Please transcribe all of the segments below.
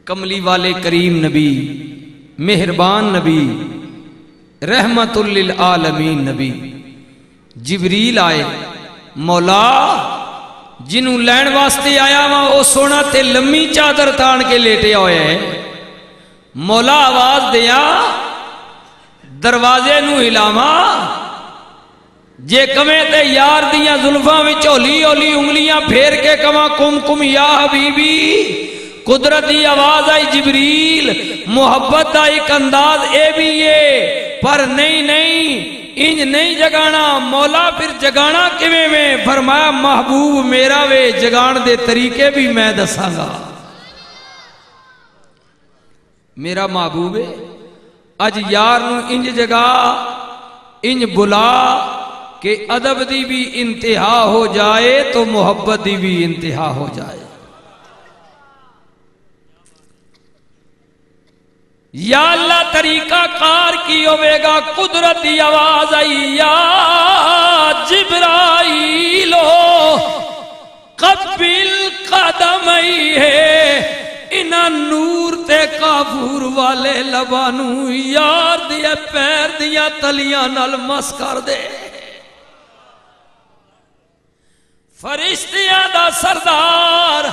کملی والے کریم نبی، مہربان نبی، رحمت للعالمین نبی جبریل آئے، مولا جنہوں لین واسطے آیا وہاں او سونا تے لمی چادر تان کے لیٹے ہوئے ہیں۔ مولا آواز دیا دروازے نو ہلاوا، جے کمیں تے یار دیاں زلفاں وچ ہولی ہولی انگلیاں پھیر کے کما کم کم یا حبیبی۔ قدرتی آواز آئی جبریل، محبت دا ایک انداز اے بھی یہ، پر نہیں انج نہیں جگانا۔ مولا پھر جگانا کیویں میں؟ فرمایا محبوب میرا وے، جگان دے طریقے بھی میں دساں گا۔ میرا محبوب ہے، اج یار نو انج جگا انج بلا کہ ادب دی بھی انتہا ہو جائے تو محبت دی بھی انتہا ہو جائے۔ یا اللہ طریقہ کار کی ہوئے گا۔ قدرتی آواز آئی، یا جبرائیلو قبل قدمئی ہے، انہاں نور تے کافور والے لبانو یار دیا پیر دیا تلیاں نال مس کر دے۔ فرشتیاں دا سردار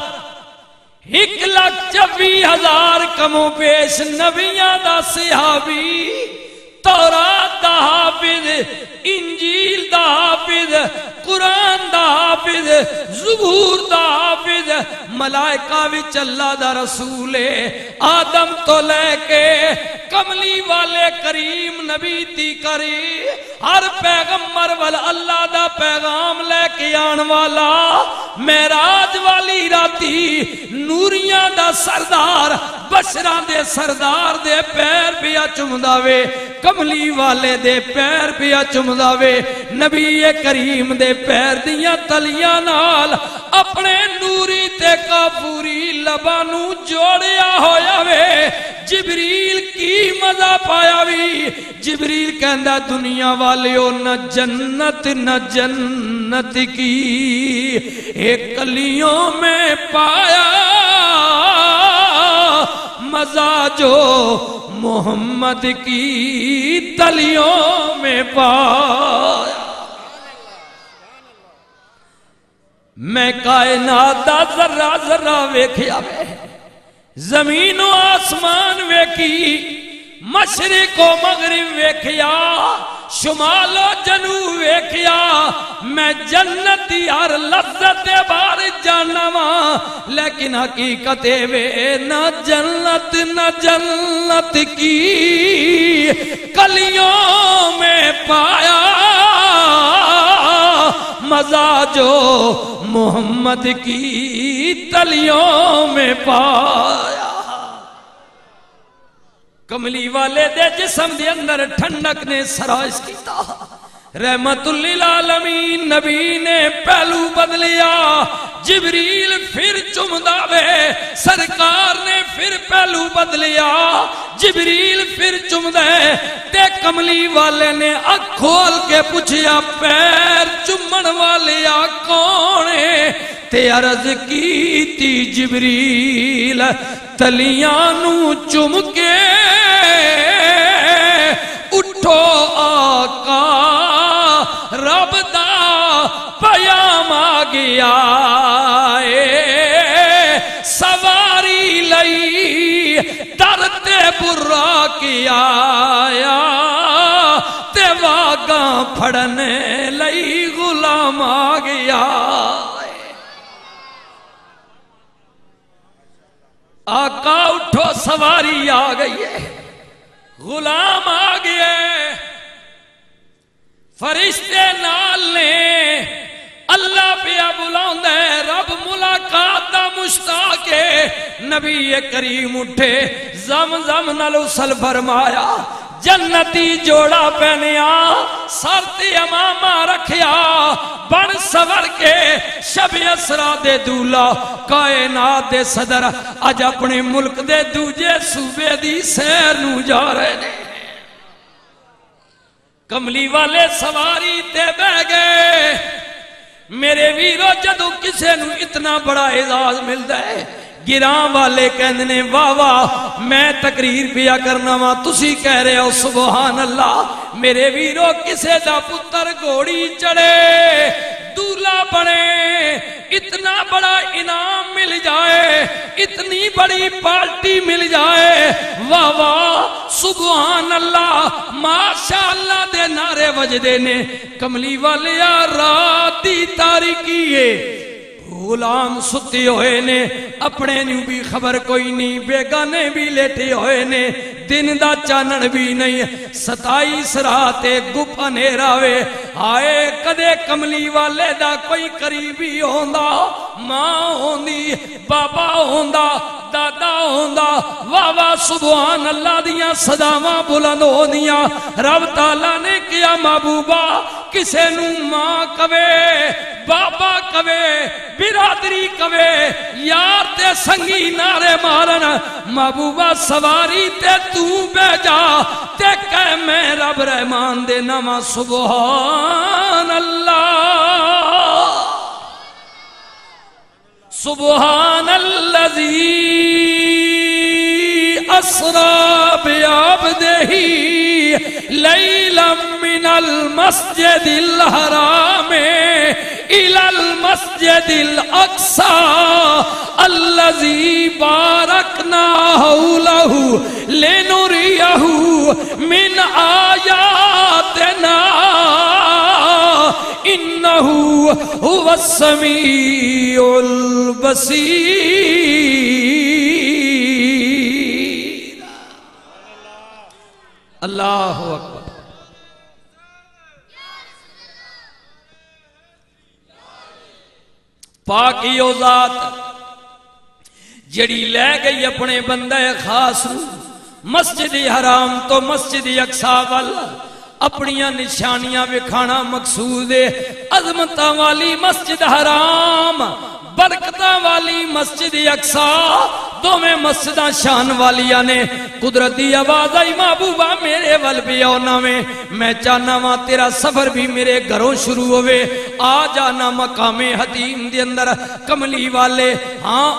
1,24,000 کمو پیش نبیاں دا صحابی، تورات دا حافظ، انجیل دا حافظ، قرآن دا حافظ، زبور دا حافظ، ملائکہ وچ اللہ دا رسول آدم تو لے کے کملی والے کریم نبی تی کری ہر پیغمبر وال اللہ دا پیغام لے کے آن والا، معراج والی راتی نوریاں دا سردار بشراں دے سردار دے پیر پیا چمدا وے، کملی والے دے پیر پیا چمدا وے، نبی کریم دے پیر دیاں تلیاں نال اپنے نوری تے کافوری لبانو جوڑیا ہویا وے۔ جبریل کی مزہ پایا وی، جبریل کہندا دنیا والیو نہ جنت نہ جنت کی ایک کلیوں میں پایا مزہ جو محمد کی تلیوں میں پایا۔ میں کائنات دا ذرہ ذرہ ویکھیا وے، زمین و آسمان ویکھی، مشرق و مغرب ویکھیا، شمال و جنوب ویکھیا، میں جنتی ہر لذت بار جانا وا، لیکن حقیقت وے نہ جنت نہ جنت کی کلیوں میں پایا مزہ جو محمد کی تلیوں میں پایا۔ کملی والے دے جسم دے اندر ٹھنڈک نے سرائش کیتا، رحمت للعالمین نبی نے پہلو بدلیا، جبریل پھر چمدا وے، سرکار نے پھر پہلو بدلیا، جبریل پھر چمدا ہے تے کملی والے نے اکھ کھول کے پوچھیا پیر چمن والیا کون ہے؟ تے عرض کی تی جبریل تلیاں نو چم کے اٹھو آقا رب دا پیام آ گیا سواری لئی در تے برا کیا تے واگاں پھڑنے لئی غلام آ گیا۔ آقا اٹھو سواری آ گئی ہے، غلام آ گئے، فرشتے نال نے، اللہ پیا بلاؤں دے، رب ملاقات دا مشتاق ہے۔ نبی کریم اٹھے زمزم نالو سل فرمایا، جنتی جوڑا پہنیا، سر تے امامہ رکھیا، بن سور کے شب اسرا دے دولا، کائنات دے صدر اج اپنے ملک دے دوجے صوبے دی سیر نو جا رہے نے۔ کملی والے سواری تے بہ گئے۔ میرے ویرو جدو کسے نو اتنا بڑا اعزاز ملتا ہے، گراں والے کہندے نے واہ واہ میں تقریر پیا کرنا وا تسی کہہ رہے ہو سبحان اللہ میرے ویرو کسے دا پتر گھوڑی چڑھے دولہا بنے اتنا بڑا انعام مل جائے اتنی بڑی پارٹی مل جائے واہ واہ سبحان اللہ ماشاءاللہ دے نعرے وجدے نے کملی والیا رات دی تاریکی ہے غلام ستے ہوئے نے اپنے نیو بھی خبر کوئی نہیں بیگانے بھی لیٹے ہوئے نے دن دا چانن بھی نہیں 27 راتے گپ انیراوے آئے کدے کملی والے دا کوئی قریبی ہوندا ماں ہوندی بابا ہوندا دادا ہوندا واہ واہ سبحان اللہ دیاں صداواں بلند ہوندیاں رب تعالیٰ نے کیا محبوبہ کسے نو ماں کوے بابا کوے برادری کوے یار تے سنگی نعرے مارن محبوبہ سواری تے تو بے جا تے کہ میں رب رحمان دے نام سبحان اللہ سبحان الذی اسرا بعبدہ لیلا من المسجد الحرام الى المسجد الاقصى الذي باركنا حوله لنريه من آياتنا انه هو السميع البصير اللہ اکبر پاکی او ذات جڑی لے گئی اپنے بندہ خاص مسجد حرام تو مسجد اقصی وال اپنیاں نشانیاں وکھانا مقصود ہے عظمتاں والی مسجد حرام برکتاں والی مسجد اقصی دو میں مسجداں شان والیاں نے قدرتی آواز آئی محبوبہ میرے ول بھی آنا میں چاہنا وہاں تیرا سفر بھی میرے گھروں شروع ہوئے آ جانا مقام حتیم دے اندر کملی والے ہاں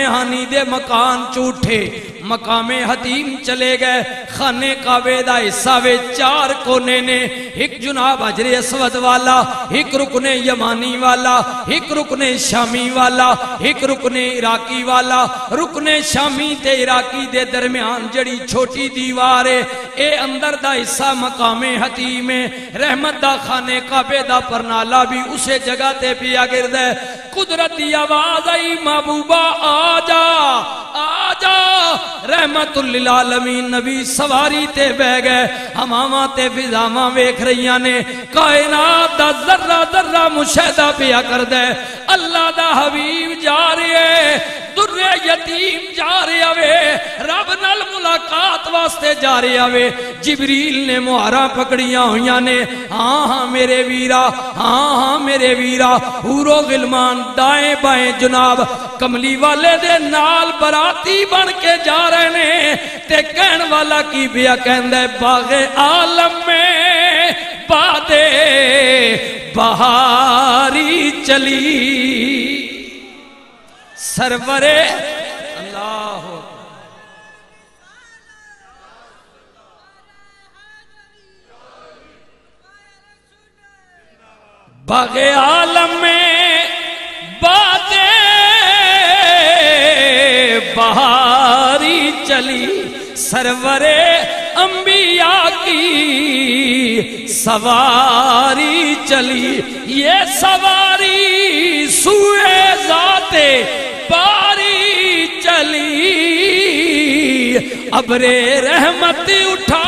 ہانی دے مکان چوٹھے مقام حتیم چلے گئے خانے کعبے دا حصہ وے 4 کونے نے ایک جناب حجر اسود والا ایک رکن یمانی والا ایک رکن شامی والا ایک رکن عراقی والا رکن شامی تے عراقی دے درمیان جڑی چھوٹی دیوار ہے اے اندر دا حصہ مقام حتیم ہے رحمت دا خانے کعبے دا پرنالا بھی اسے جگہ تے پیا گرد ہے قدرتی آواز آئی محبوبہ آجا آجا رحمت للعالمین نبی سواری تے بہ گئے ہماما تے فضاما ویکھ رہیاں نے کائنات دا ذرہ ذرہ مشاہدہ پیا کر دے اللہ دا حبیب جا رہے در یتیم جا رہے ہوئے رب نال ملاقات واسطے جا رہے ہوئے جبریل نے مہارا پکڑیاں ہویاں نے ہاں ہاں میرے ویرا ہاں ہاں میرے ویرا حورو غلمان دائیں بائیں جناب کملی والے دے نال براتی بن کے جا رہے نے تے کہن والا کی بیا کہندے باغ عالم میں بادے بہاری چلی سرورے اللہ باغ عالم میں بادے بہاری چلی سرورے انبیاء کی سواری چلی یہ سواری سوئے ذات باری چلی ابر رحمت اٹھا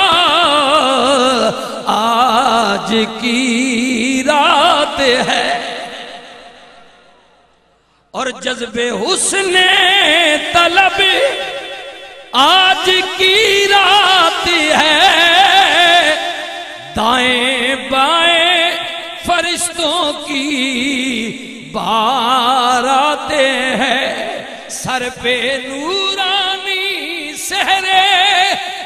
آج کی رات ہے اور جذب حسن طلب آج کی رات ہے دائیں بائیں فرشتوں کی بارات ہے سر پہ نورانی سہرے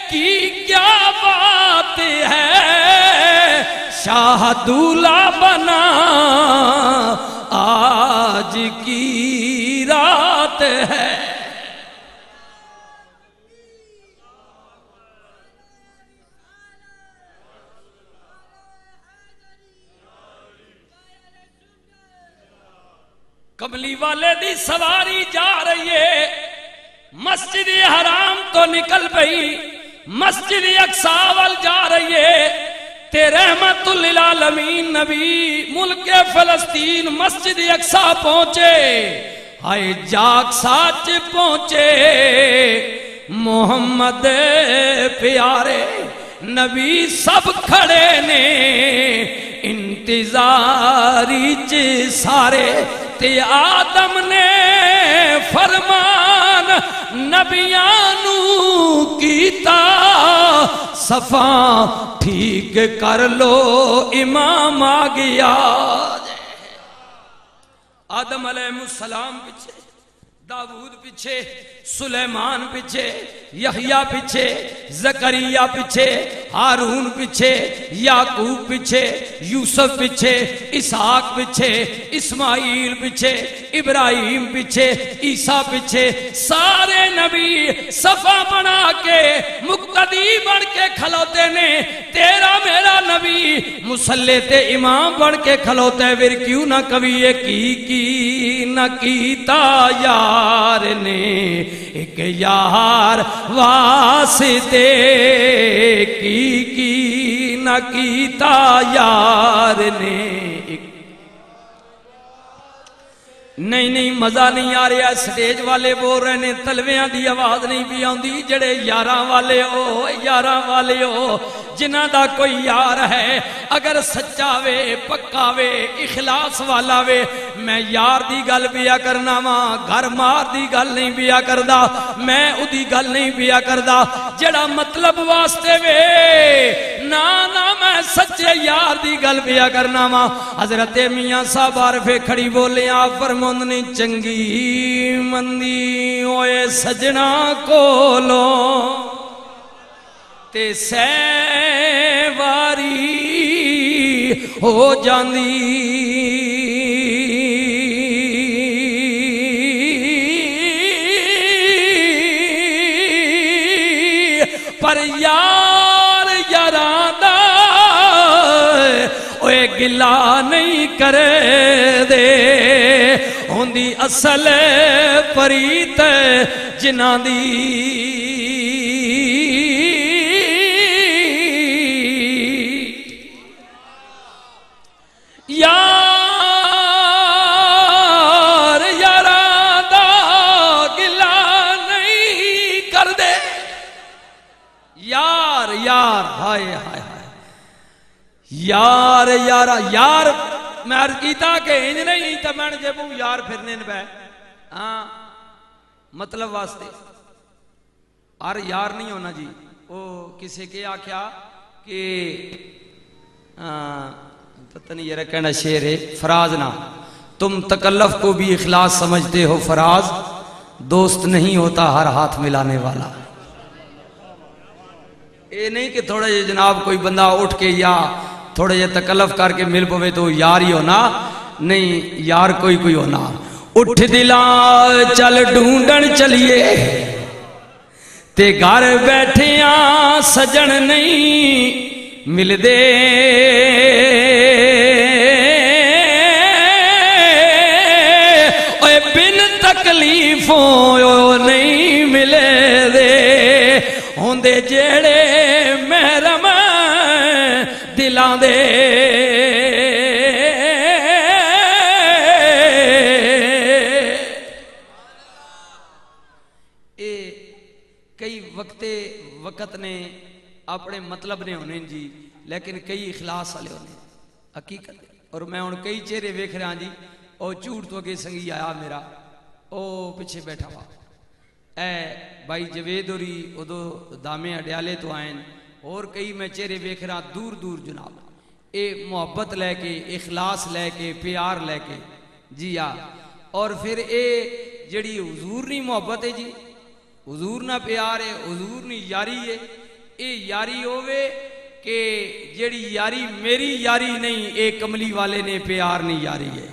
کی کیا بات ہے شاہ دولہا بنا آج کی رات ہے والے دی سواری جا رہی ہے، مسجد حرام تو نکل پئی، مسجد اقصی وال جا رہی ہے، تے رحمت للعالمین نبی ملک فلسطین مسجد اقصی پہنچے، ہائے جاگ ساچ پہنچے، محمد پیارے نبی سب کھڑے نے انتظاری چ سارے، تے آدم نے فرمان نبیانو کیتا، صفاں ٹھیک کر لو امام آ گیا۔ آدم علیہ السلام پیچھے، داؤد پیچھے، سلیمان پیچھے، یحییٰ پیچھے، زکریا پیچھے، ہارون پیچھے، یعقوب پیچھے، یوسف پیچھے، اسحاق پیچھے، اسماعیل پیچھے، ابراہیم پیچھے، عیسیٰ پیچھے، سارے نبی صفا بنا کے مقتدی بن کے کھلوتے نے، تیرا میرا نبی مصلی تے امام بن کے کھلوتے ہیں، پھر کیوں نہ کبھی کی نہ کیتا یار نے، ایک یار واسطے کی نہ کیتا یار نے۔ نہیں مزہ نہیں آ رہا، سٹیج والے بول رہے نے، تلویاں دی آواز نہیں بھی آندی، جڑے یاراں والے ہو جنہ دا کوئی یار ہے، اگر سچا وے پکا وے اخلاص والا وے، میں یار دی گل بیا کرنا وا، گھر مار دی گل نہیں بیا کردا، میں ادی گل نہیں بیا کردا، جڑا مطلب واسطے وے نا میں سچے یار دی گل بیا کرنا وا۔ حضرت میاں صاحب عارف کھڑی بولے آپ فرماندے چنگی مندی اوئے سجنا کولو تے سیواری ہو جاندی، پر یار یاراں دا اوے گلا نہیں کرے دے، ہوندی اصل پریت جنہاں دی۔ یار یاراں دا گلا نہیں کر دے، یار ہائے ہائے یار میں عرض کیتا کہ انج نہیں تا میں جبوں یار پھرنے نبے، ہاں مطلب واسطے اور یار نہیں ہونا جی۔ وہ کسی کے آکھیا کہ پتہ نہیں یہ کہنا شعر ہے، فراز نہ تم تکلف کو بھی اخلاص سمجھتے ہو فراز، دوست نہیں ہوتا ہر ہاتھ ملانے والا۔ اے نہیں کہ تھوڑا یہ جناب کوئی بندہ اٹھ کے یا تھوڑا یہ تکلف کر کے مل پوے تو یار ہی ہونا، نہیں یار کوئی ہونا۔ اٹھ دلا چل ڈھونڈن چلیے تے گھر بیٹھیاں سجن نہیں مل دے، اوے بن تکلیفوں نہیں ملے دے، ہوندے جیڑے محرم دلاں دے۔ کئی وقت نے اپنے مطلب نے ہونے جی، لیکن کئی اخلاص والے ہونے حقیقت۔ اور میں ہن کئی چہرے ویکھ رہا جی، او چوڑ تو اگے سنگی آیا میرا، او پیچھے بیٹھا ہوا اے بھائی جوید ہوری ادو دامے اڈیالے تو آئیں، اور کئی میں چہرے ویکھ رہا دور جناب، اے محبت لے کے اخلاص لے کے پیار لے کے جی آ۔ اور پھر اے جڑی حضور نہیں محبت ہے جی، حضور نہ پیار ہے، حضور نہیں یاری ہے، اے یاری ہوئے کہ جڑی یاری میری یاری نہیں، اے کملی والے نے پیار نہیں یاری ہے۔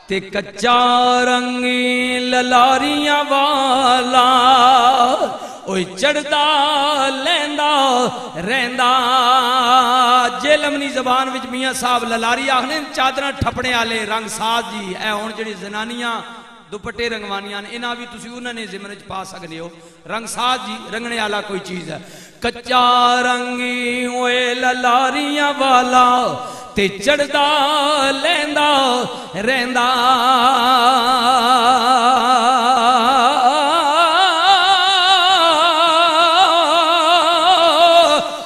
تے کچا رنگ للاریاں والا او اوے چڑھدا لیندا رہندا جے لمنی زبان وچ میاں صاحب للاری آخنے چادراں ٹھپنے والے رنگ ساز جی اے ہن جڑی زنانیاں دوپٹے رنگوانیاں انہاں بھی تسی انہاں نے ضمن وچ پا سکدے ہو رنگ ساز جی رنگنے والا کوئی چیز ہے کچا رنگی اوے للاریاں والا تے چڑھدا لیندا رہندا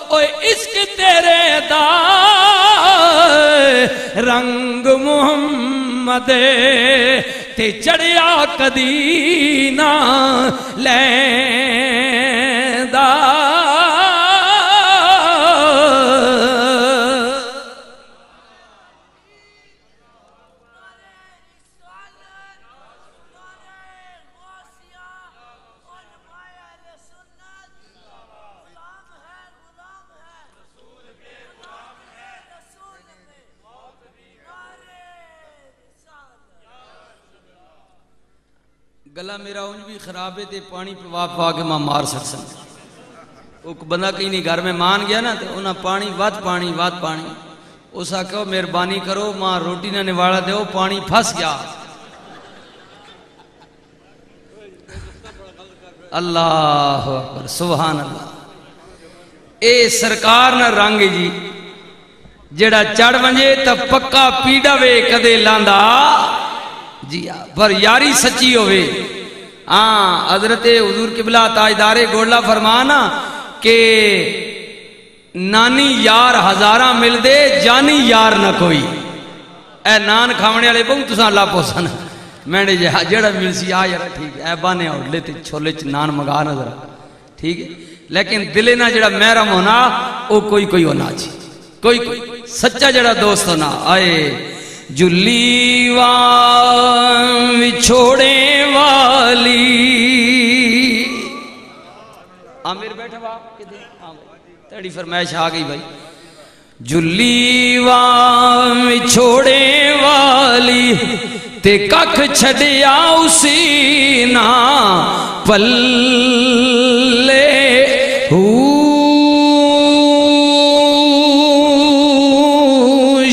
اوے عشق تیرے دا رنگ محمد تے چڑھیا کدی نہ لیندا گلا میرا انج بھی خراب ہے تے پانی پوا کے ماں مار سکسن وہ بندہ کہیں نہیں گھر میں مان گیا نا تو انہاں پانی اس آکھو مہربانی کرو ماں روٹی نہ نواڑا دے پانی پھس گیا اللہ اکبر سبحان اللہ اے سرکار نہ رنگ جی جڑا چڑھ ونجے تا پکا پیڑا وے کدے لاندا جی پر یاری سچی ہوئے حضرت حضور قبلہ تاجدار گوڑلا فرمانا کہ نانی یار ہزاراں مل دے جانی یار نہ کوئی اے نان کھاونے والے بہت تساں اللہ پوسن میں نے جڑا مل سی یار ٹھیک ہے اے بانے اوڑلے تے چھولے چ نان مگا نظر ٹھیک ہے لیکن دلے نہ جڑا محرم ہونا او کوئی ہونا جی کوئی سچا جڑا دوست ہونا آئے جلی چھوڑے والی آمیر بیٹھا باپ تیڑی فرمائش آ گئی بھائی جلی چھوڑے والی تے ککھ چھڑیا اسی نا پلے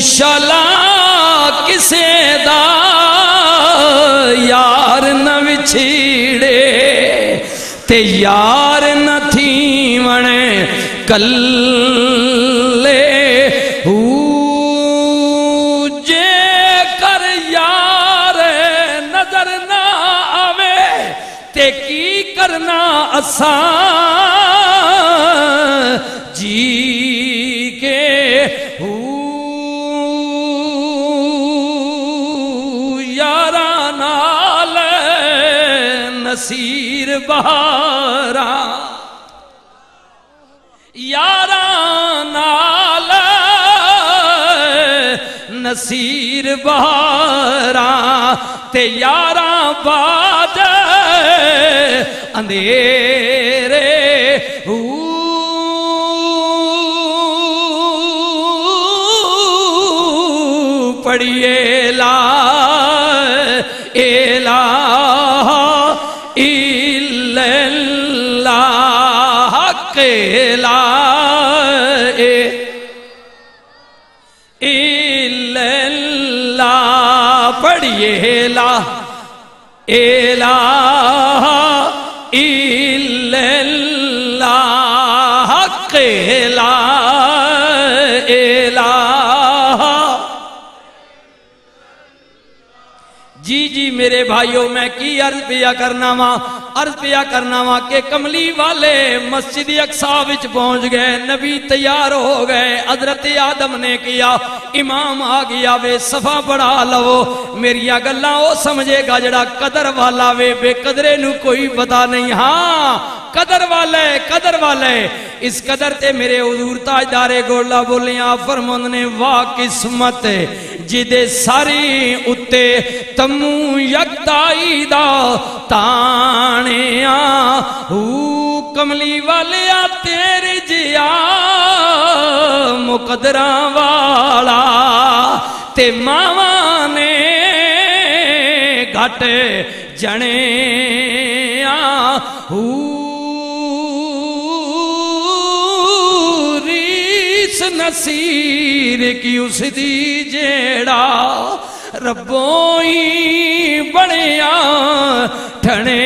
شالا کسے دا یار نہ وچھیڑے تے یار نہ تھی ونے کلے جے کر یار نظر نہ آوے تے کی کرنا اساں جی کے نصیر بہارا یاراں نال نصیر بہارا تے یاراں بعد اندھیرے پڑھیے لا الہ الا اللہ لا الا اللہ پڑھیے لا الہ الا اللہ لا الہ جی میرے بھائیوں میں کی عرض پیا کرنا وا کہ کملی والے مسجد اقصی وچ پہنچ گئے نبی تیار ہو گئے حضرت آدم نے کیا امام آ گیا وے صفا پڑھا لو میری گلاں او سمجھے گا جڑا قدر والا وے بے قدرے نو کوئی پتہ نہیں ہاں قدر والے اس قدر تے میرے حضور تاجدار گوڑلا بولیاں فرماندے نے واہ قسمت جدے ساری اتے تمو یکتائی دا تانیاں کملی والیا تیرے جیا مقدراں والا تے ماواں نے گھٹ جنے نصیر کی اس دی جیڑا ربوں ہی بڑیا ٹھنے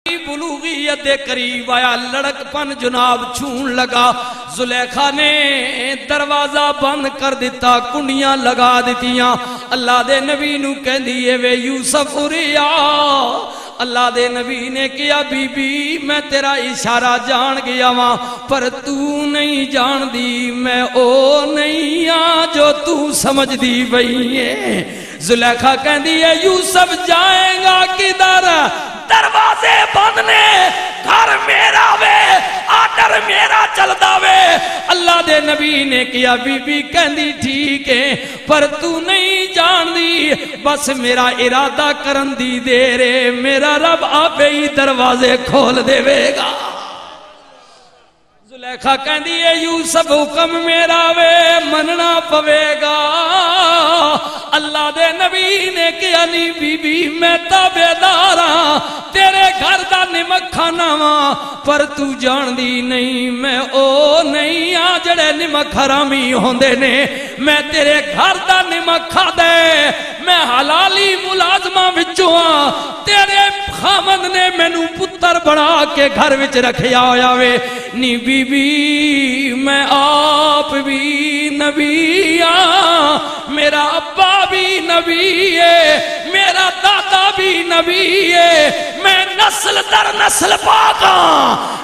بلوغیت دے قریب آیا لڑک پن جناب چھون لگا زلیخا نے دروازہ بند کر دیتا کنڈیاں لگا دیتیاں اللہ دے نبی نو کہن دیئے وے یوسف ریا اللہ دے نبی نے کیا بی بی میں تیرا اشارہ جان گیا ماں پر تو نہیں جان دی میں او نہیں جو تو سمجھ دی بھئی ہے زلیخا کہن دیئے یوسف جائیں گا کدھر دروازے بندنے گھر میرا وے آڈر میرا چلدا وے اللہ دے نبی نے کیا بی بی کہندی ٹھیک ہے پر تو نہیں جان دی بس میرا ارادہ کرن دی دے رے میرا رب آپ ہی دروازے کھول دے وے گا زلیخا کہندی ہے یوسف حکم میرا وے مننا پوے گا اللہ دے نبی نے کیا نہیں بی بی میں تابعداراں تیرے گھر دا نمک کھانا وا پر تو جان دی نہیں میں او نہیں جڑے نمک حرامی ہوندے نے میں تیرے گھر دا نمک کھا دے میں حلالی ملازمہ وچوں تیرے خامد نے مینوں پتر بنا کے گھر وچ رکھیا ہویا وے نی بی بی میں آپ بھی نبی میرا ابا بھی نبی ہے میرا دادا بھی نبی ہے میں نسل در نسل پاکا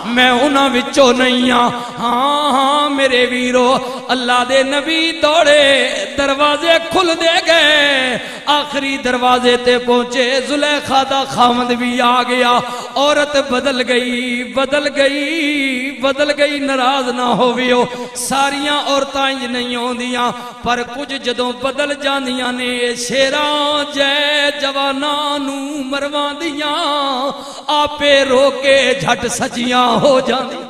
میں انہاں وچوں نہیں ہاں میرے ویرو اللہ دے نبی دوڑے دروازے کھل دے گئے آخری دروازے تے پہنچے زلیخا دا خامد بھی آ گیا عورت بدل گئی ناراض نہ ہوویو ساریاں عورتاں انج نہیں ہوندیاں پر کچھ جدوں بدل جاندیاں نے شیراں جے جواناں نو مرواندیاں آپے رو کے جھٹ سچیاں ہو جاندی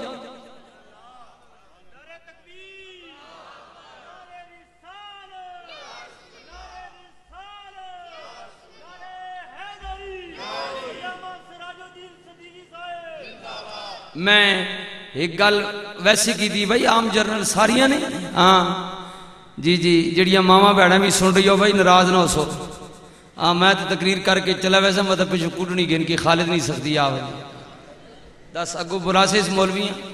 میں ایک گل ویسی کی دی بھائی عام جرنل ساریاں نے ہاں جی جڑیاں ماما بیڑا بھی سن رہی ہو بھائی ناراض نہ ہو سو میں تو تقریر کر کے چلا ویسا مطلب پچھو کڑنی گن کی خالد نہیں سکتی آوے دس اگو برا سے اس مولوی ہیں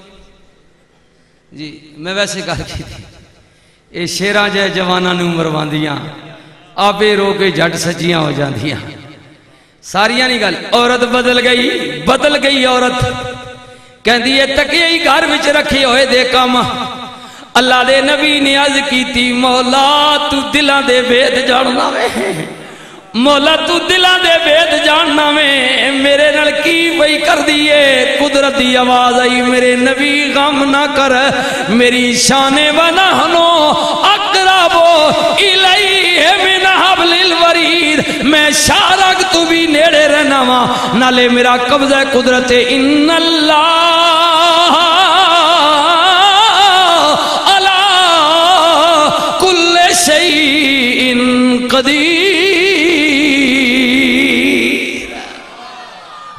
جی میں ویسے کر کی تھی اے شیرہ جائے جوانا نے عمر باندیاں آبے رو کے جھٹ سچیاں ہو جاندیاں ساریاں نہیں گل عورت بدل گئی عورت کہن دیئے تکیہ ہی گھر وچ رکھے ہوئے دے کام اللہ دے نبی نے عرض کی تھی مولا تو دلان دے بید جاننا وے مولا تو دلان دے بید جاننا وے میرے نال کی وہی کر دیئے قدرت دی آواز آئی میرے نبی غم نہ کر میری شان و نحنو اقربو الیہ من حبل الورید میں شارک تو بھی نیڑے رہنا وا نالے میرا قبضہ قدرت ان اللہ شیء قدیر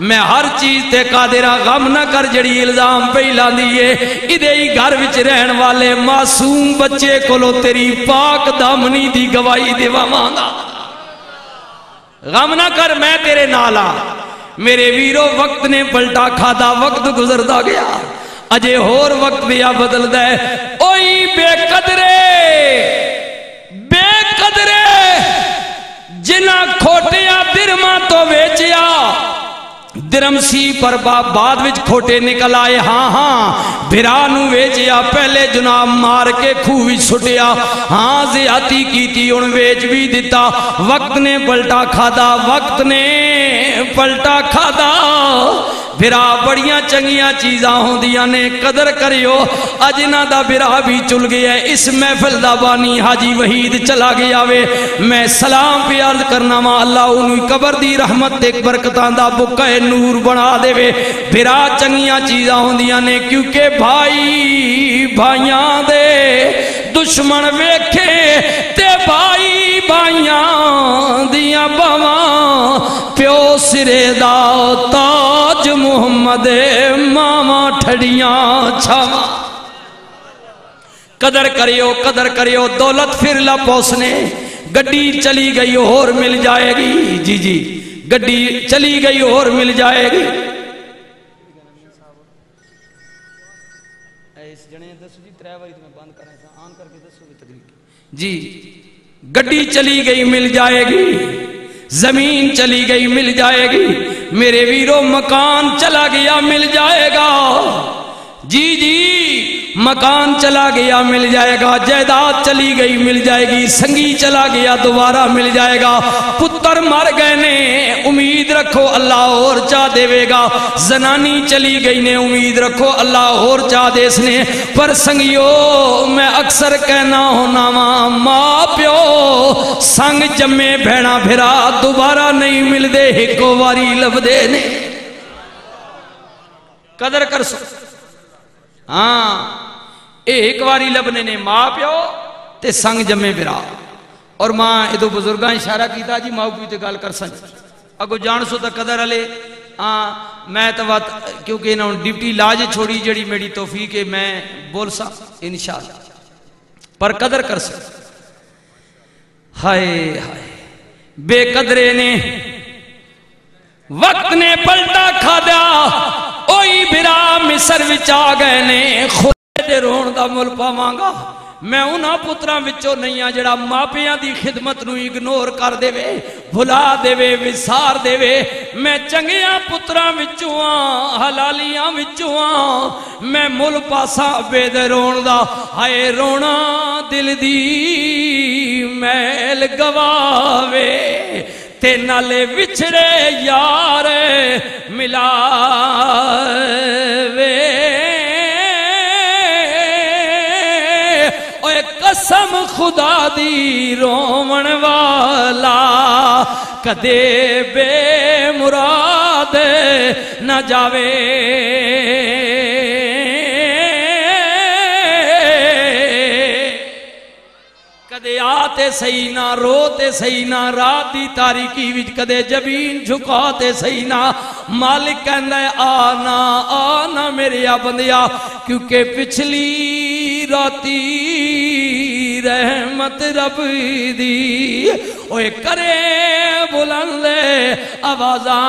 میں ہر چیز تے قادرہ غم نہ کر جڑی الزام پہ لان دیئے ادھے ہی گھر وچ رہن والے معصوم بچے کولو تیری پاک دامنی دی گواہی دیوا مانگا غم نہ کر میں تیرے نالا میرے ویرو وقت نے پلٹا کھادا وقت گزردا گیا اجے ہور وقت بھی بدل دے اوئی بے قدرے جنہ کھوٹیا درما تو ویچیا درم سی پر بعد وچ کھوٹے نکل آئے ہاں بھرانو ویچیا پہلے جناب مار کے کھوئی سٹیا ہاں زیادتی کی تھی ان ویچ بھی دیتا وقت نے پلٹا کھادا بھرا بڑیاں چنگیاں چیزاں ہوں دیا نے قدر کریو اجنا دا بھرا بھی چل گیا اس محفل دا بانی حاجی وحید چلا گیا وے میں سلام پہ عرض کرنا ماں اللہ انہی قبر دی رحمت ایک برکتان دا بکہ نور بنا دے وے بھرا چنگیاں چیزاں ہوں دیا نے کیونکہ بھائی بھائیاں دے دشمن ویکھے تے بھائی بھائیاں دیا باواں پیو سرے دا تاج محمد ماما ٹھڑیاں چھاواں قدر کریو دولت پھر لا پوسنے گڈی چلی گئی اور مل جائے گی جی جی گڈی چلی گئی اور مل جائے گی جی گڈی چلی گئی مل جائے گی زمین چلی گئی مل جائے گی میرے ویرو مکان چلا گیا مل جائے گا جی جی مکان چلا گیا مل جائے گا جائیداد چلی گئی مل جائے گی سنگی چلا گیا دوبارہ مل جائے گا پتر مر گئے نے امید رکھو اللہ اور چاہ دے گا زنانی چلی گئی نے امید رکھو اللہ اور چاہ دے اس نے پر سنگیو میں اکثر کہنا ہونا ماں پیو سنگ جمے بھیڑا بھرا دوبارہ نہیں مل دے ایکو واری لب دے نے قدر کر سو ہاں ایک واری لبنے نے ماں پیو تے سنگ جمے برا اور ماں ادو بزرگاں اشارہ کیتا جی ماں پیو تے گال کر سن اگو جان سو تا قدر علی میں تو کیونکہ انہوں ڈیوٹی لاج چھوڑی جڑی میری توفیق ہے میں بول سا انشاءاللہ پر قدر کر سا ہائے ہائے بے قدرے نے وقت نے پلٹا کھا دیا اوئی بھرا مصر وچ آ گئے نے خود دے رون دا مل پاواں گا میں انہاں پتراں وچوں نہیں ہاں جڑا ماپیاں دی خدمت نو اگنور کر دے وے بھلا دے وے وسار دے وے میں چنگیاں پتراں وچوں ہاں حلالیاں وچوں ہاں میں مل پاسا بے دے رون دا ہائے رونا دل دی میل گواوے تے نالے وچھڑے یار ملا وے اوے قسم خدا دی رومن والا کدے بے مراد نہ جاوے کدے آتے صحیح نہ روتے صحیح نہ رات دی تاریکی وچ کدے جبین جھکاتے صحیح نہ مالک کہندا ہے آنا آنا میرے بندیا کیونکہ پچھلی راتی رحمت رب دی اوے کرے بلند آوازاں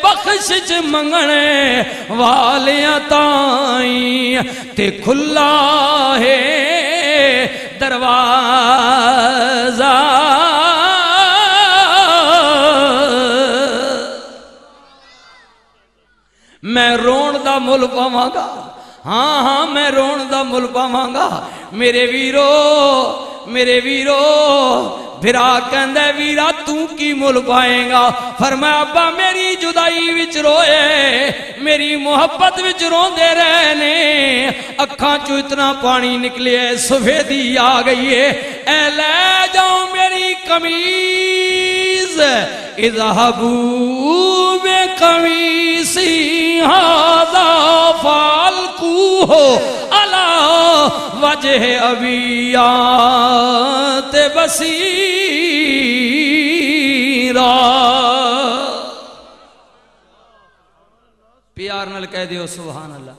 بخشش منگنے والیاں تائیں تے کھلا ہے دروازہ میں رون دا مل پاواں گا ہاں ہاں میں رون دا مل پاواں گا میرے ویرو بھرا کہندے ویرا تو کی مل پائیں گا فرمایا ابا میری جدائی وچ روئے میری محبت وچ رون دے رہنے اکھاں چو اتنا پانی نکلے سفیدی آ گئی ہے اے لے جاؤ میری قمیض اذهبوا بقمیصی ھذا فالقوہ علی وجہ ابیات بصیرا پیار نال کہہ دیو سبحان اللہ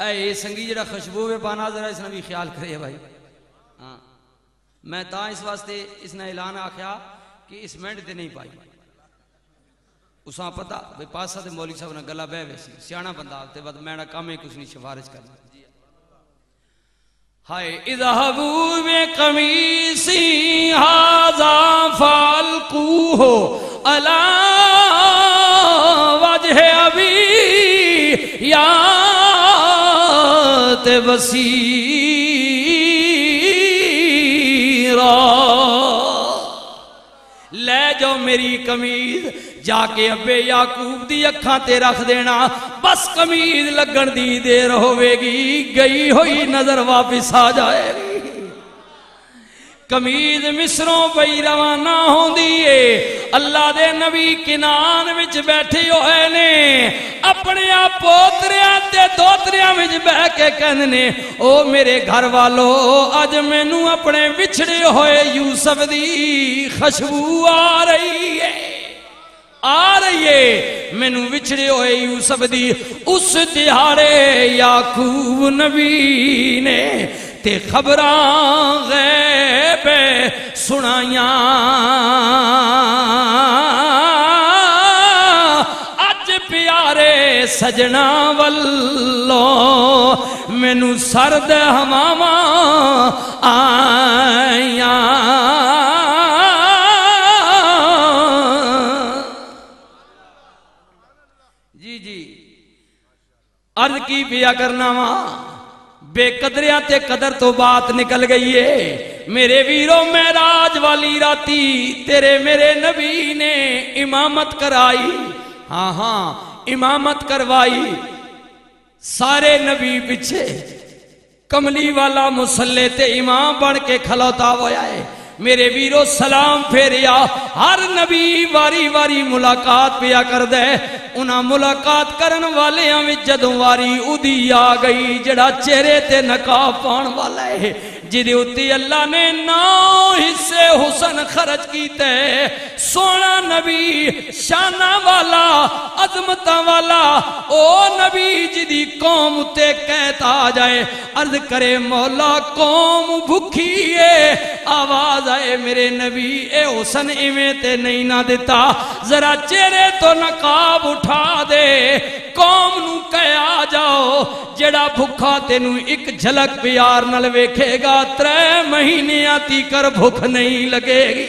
اے سنگی جڑا خوشبو میں پانا ذرا اس نے بھی خیال کرے بھائی میں تا اس واسطے اس نے اعلان آکھیا کہ اس منٹ تے نہیں پائی اساں پتہ بے پاسا تے مولوی صاحب نے گلا بہ ویسی سیاںا بندہ تے بعد میں کام ہے کچھ نہیں سفارش کرنا ہائے اذهبوا بقمیصی ھذا فالقوہ علی وجہ ابیات بصیرا لے جاؤ میری قمیض جا کے ابے یعقوب دی اکھاں تے رکھ دینا بس قمیض لگن دی دیر ہوئے گی گئی ہوئی نظر واپس آ جائے گی قمیض مصروں پئی روانہ ہوں دیئے اللہ دے نبی کنان وچ بیٹھے ہوئے نے اپنے آپ پوتریاں تے دوتریاں وچ بہ کے کہنے او میرے گھر والو آج میں نو اپنے وچھڑے ہوئے یوسف دی خوشبو آ رہی ہے آ رہی ہے مینوں وچھڑے ہوئے یوسف دی اس دیہاڑے یعقوب نبی نے تے خبراں غیب سنائیاں اج پیارے سجنا واللو مینوں سرد ہواواں آئیاں عرض کی پیا کرنا وہاں بے قدریاں تے قدر تو بات نکل گئی ہے میرے ویرو معراج والی راتی تیرے میرے نبی نے امامت کرائی ہاں ہاں امامت کروائی سارے نبی پیچھے کملی والا مصلی تے امام بن کے کھلوتا ہویا ہے میرے ویرو سلام پھیریا ہر نبی واری واری ملاقات پیا کر دے انہاں ملاقات کرن والے ہمیں جدوں واری ادھی آ گئی جڑا چہرے تے نقاب پان والا ہے جدی اتی اللہ نے 9 حصے حسن خرچ کیتے سونا نبی شانہ والا عظمتہ والا او نبی جدی قوم تے کہتا آ جائے عرض کرے مولا قوم بھکھی ہے آواز آئے میرے نبی اے حسن ایویں تے نہیں نہ دیتا ذرا چہرے تو نقاب اٹھا دے قوم نو کہے آ جاؤ جڑا بھکھا تینوں ایک جھلک پیار نہ ویکھے گا 3 مہینے آتی کر بھوک نہیں لگے گی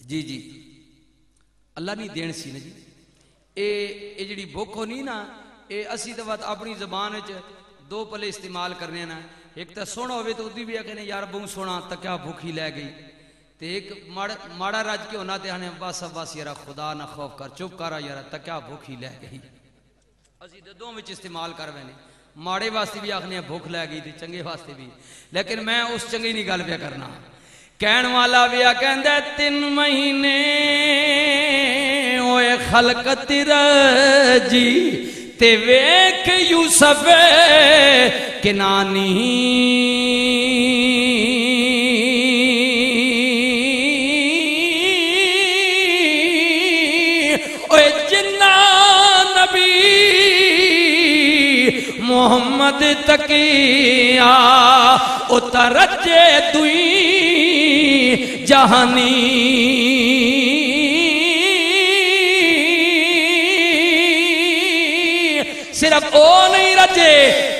جی جی اللہ نہیں دین سی نا جی اے جڑی بھوک ہونی نا اے اسی دفعہ اپنی زبان وچ 2 پلے استعمال کرنے نا ایک تا سونا ہوئے تو ادھی بھی کہنے یار بہوں سونا تکیا بھوکی لے گئی تے ایک ماڑا راج کے ہونا تے ہنے باس عباس یارا خدا نہ خوف کر چپ کرا یارا تکیا بھوکی لے گئی اسی دوں وچ استعمال کر وینے ماڑے واسطے بھی آخنے بھوک لے گئی تے چنگے واسطے بھی لیکن میں اس چنگی نہیں گل پہ کرنا کہن والا بھی کہندا 3 مہینے اوے خلقت رجی تے ویکھ یوسف کنانی اوے جنہ نبی محمد تقیا اترجے دوئی جہانی صرف او نہیں رجے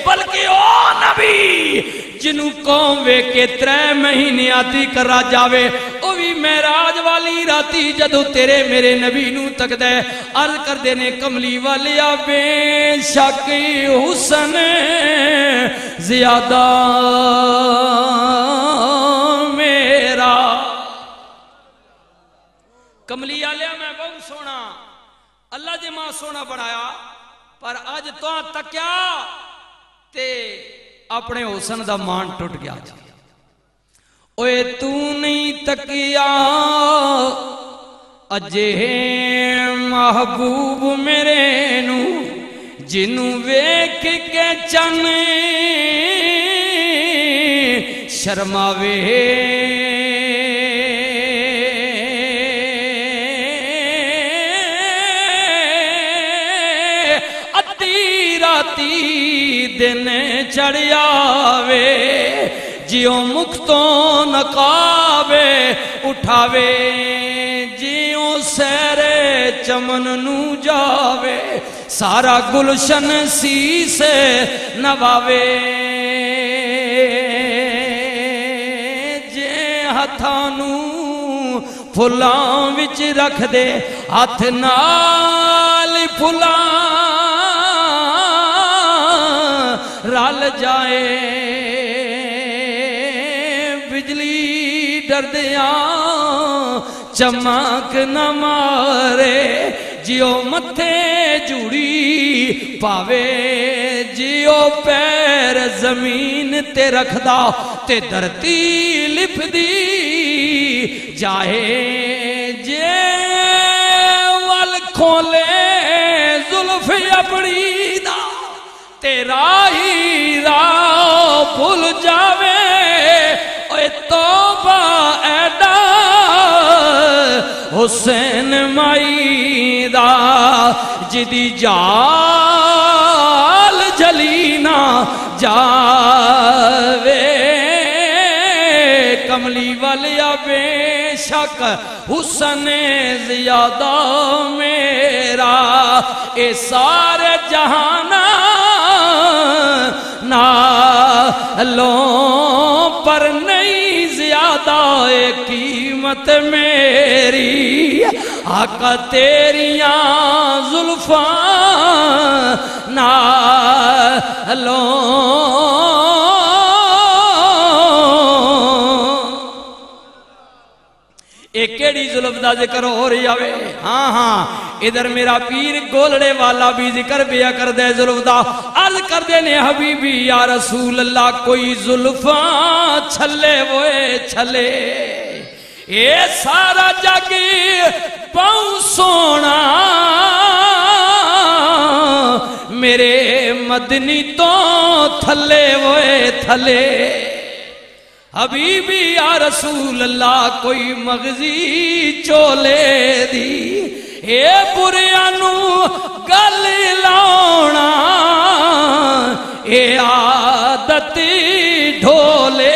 بلکہ او نبی جنہوں قوم وے کے 3 مہینے آتی کرا جاوے او بھی معراج والی راتی جدو تیرے میرے نبی نو تک دے عرض کر دینے کملی والیا بے شک حسن زیادہ میرا کملی والیا میں بہت سونا اللہ جی ماں سونا بنایا پر آج تو تکیا تے اپنے حسن دا مان ٹوٹ گیا جی اوے تو نہیں تکیا اجے محبوب میرے نو جنوں ویکھ کے چن شرماوے دن چڑھیاوے جیو مختوں نقابے اٹھاوے جیو سیرے چمن نو جاوے سارا گلشن سی سے نواوے جے ہتھانو پھلاں وچ رکھ دے ہاتھ نال پھلاں رال جائے بجلی ڈردیاں چمک نہ مارے جیو متھے جوڑی پاوے جیو پیر زمین تے رکھدا تے دھرتی لپ دی جائے جے وال کھولے زلف اپنی دا تیرا ہی راہ بھول جاوے اے توبہ ایڈا حسین مائی دا جدی جال جلینا جاوے کملی والیا بے شک حسن زیادہ میرا اے سارے جہانا نالوں پر نہیں زیادہ اے قیمت میری آقا تیریاں زلفاں نالوں ایک کیڑی ظلم دا ذکر ہو رہی آوے ہاں ہاں ادھر میرا پیر گولڑے والا بھی ذکر بیا کر دے ظلم دا عرض کر دے نے حبیبی یا رسول اللہ کوئی ظلفاں چھلے وے چھلے اے سارا جاگی پاؤں سونا میرے مدنی تو تھلے وے تھلے حبیبی یا رسول اللہ کوئی مغزی چولے دی اے بریانو گل لاؤنا اے عادتی ڈھولے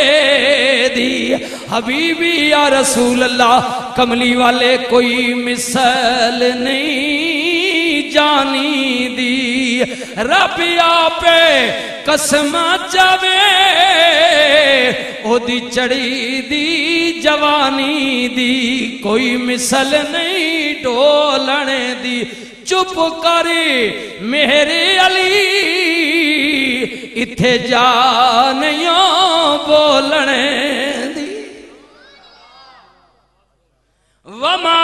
دی حبیبی یا رسول اللہ کملی والے کوئی مثال نہیں جانی دی رب پہ قسم جاوے او دی چڑی دی جوانی دی کوئی مثل نہیں ڈولنے دی چپ کری میرے علی اتھے جانیوں بولنے دی وما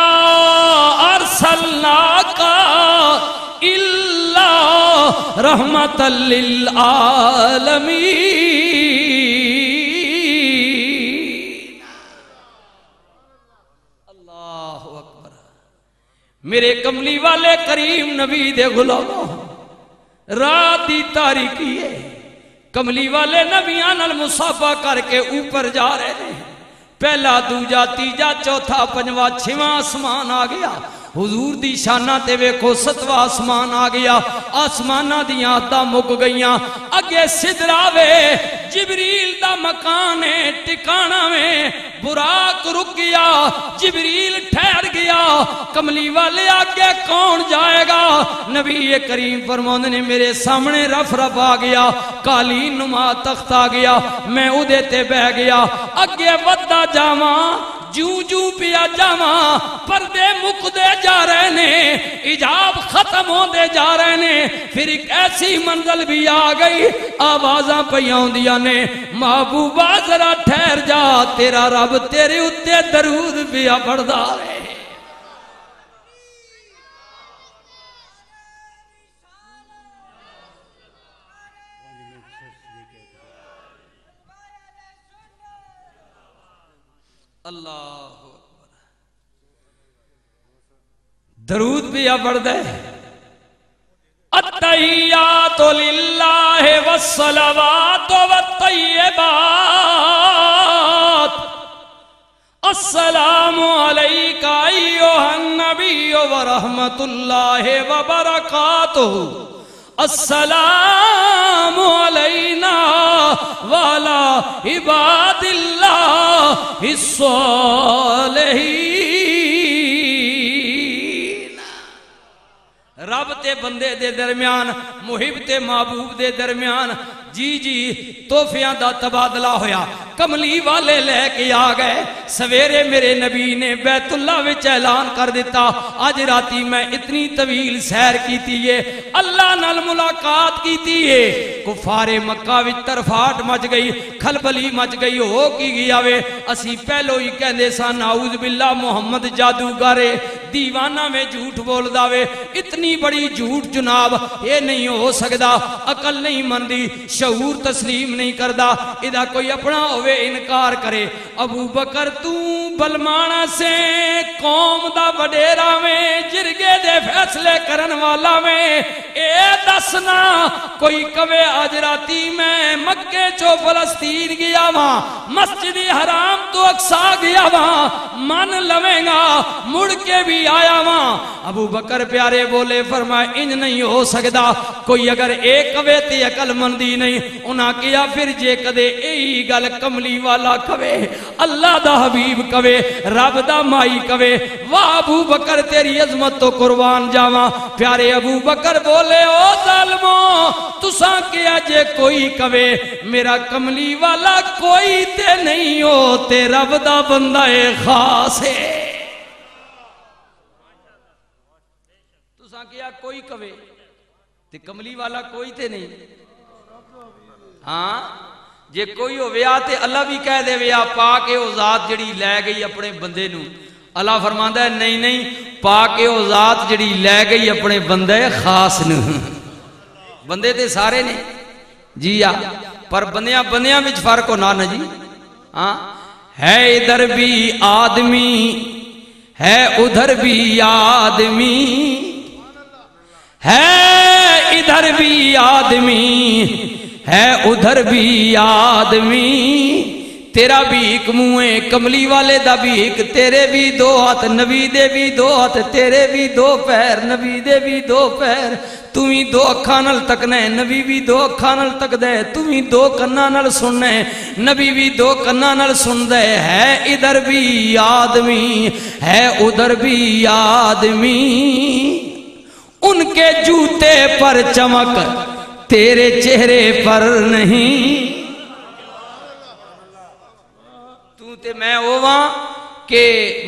ارسلناک الا رحمت للعالمین اللہ اکبر میرے کملی والے کریم نبی دے غلاموں رات دی تاریکی ہے کملی والے نبیان المصافہ کر کے اوپر جا رہے ہیں پہلا دوجا تیجا چوتھا پنجواں چھواں آسمان آ گیا حضور دی شانہ تے ویکھو ستواں آسمان آ گیا آسمانہ دیاں آتا مک گئیاں اگے سدراوے جبریل دا مکانے ٹکانا میں براق رک گیا جبریل ٹھہر گیا کملی والے آگے کون جائے گا نبی کریم فرماندے نے میرے سامنے رف رف آ گیا کالی نما تخت آ گیا میں ادھے تے بہ گیا اگے ودا جاواں جو پیا جاواں پردے مک دے جا رہے نے اجاب ختم ہو دے جا رہے نے پھر ایک ایسی منزل بھی آ گئی آوازاں پیاں دیا نے محبوبہ ذرا ٹھہر جا تیرا رب تیرے اتے درود پیا پڑھدا رہے اللہ اکبر درود بھی پڑھ دے التحیات للہ والصلوات والطیبات السلام علیکہ ایوہ النبی ورحمت اللہ وبرکاتہ السلام علینا والا عباد اللہ الصالحین رب تے بندے دے درمیان محب تے محبوب دے درمیان جی توفیاں دا تبادلہ ہویا کملی والے لے کے آ گئے سویرے میرے نبی نے بیت اللہ وچ اعلان کر دیتا آج راتی میں اتنی طویل سیر کیتی ہے اللہ نال ملاقات کیتی ہے کفار مکہ وچ طرفاٹ مچ گئی کھلبلی مچ گئی ہو کی گیا وے اسی پہلو ہی کہندے سا نعوذ باللہ محمد جادوگر دیوانہ میں جھوٹ بول داوے اتنی بڑی جھوٹ جناب یہ نہیں ہو سکدا عقل نہیں مندی شعور تسلیم نہیں کردا ادا کوئی اپنا ہوئے انکار کرے ابو بکر تو بلمانا سے قوم دا وڈیرا میں جرگے دے فیصلے کرن والا میں اے دسنا کوئی کبے آج راتی میں مکے چو فلسطین گیا وہاں مسجد حرام تو اقصا گیا وہاں من لویں گا مڑ کے بھی آیا وہاں ابو بکر پیارے بولے فرمائے انج نہیں ہو سکدا کوئی اگر ایک کبے تے عقل مندی نہیں انہاں کیا پھر جے کدے ای گل کملی والا کبے اللہ دا حبیب کبے رب دا مائی کبے واہ ابو بکر تیری عظمت تو قربان جاواں پیارے ابو بکر بولے او ظالمو تساں کیا جے کوئی کبے میرا کملی والا کوئی تے نہیں ہو تے رب دا بندہ خاص ہے تساں کیا کوئی کبے تے کملی والا کوئی تے نہیں ہاں جے کوئی ہو ویا تے اللہ بھی کہہ دے ویا پاک او ذات جڑی لے گئی اپنے بندے نو اللہ فرماندا ہے نہیں نہیں پاک او ذات جڑی لے گئی اپنے بندے خاص نو بندے تے سارے نے جی پر بندیاں وچ فرق ہونا نا جی ہاں ہے ادھر بھی آدمی ہے ادھر بھی آدمی ہے ادھر بھی آدمی ہے ادھر بھی آدمی تیرا بھی ایک منہ کملی والے دا بھی ایک تیرے بھی دو ہاتھ نبی دے بھی دو ہاتھ تیرے بھی دو پیر نبی دے بھی دو پیر تمہیں دو اکھاں نال تکنا ہے نبی بھی دو اکھاں نال تکدا ہے تمہیں دو کناں نال سننا ہے نبی بھی دو کناں نال سندا ہے ادھر بھی آدمی ہے ادھر بھی آدمی ان کے جوتے پر چمک تیرے چہرے پر نہیں تو تے میں ہوواں کہ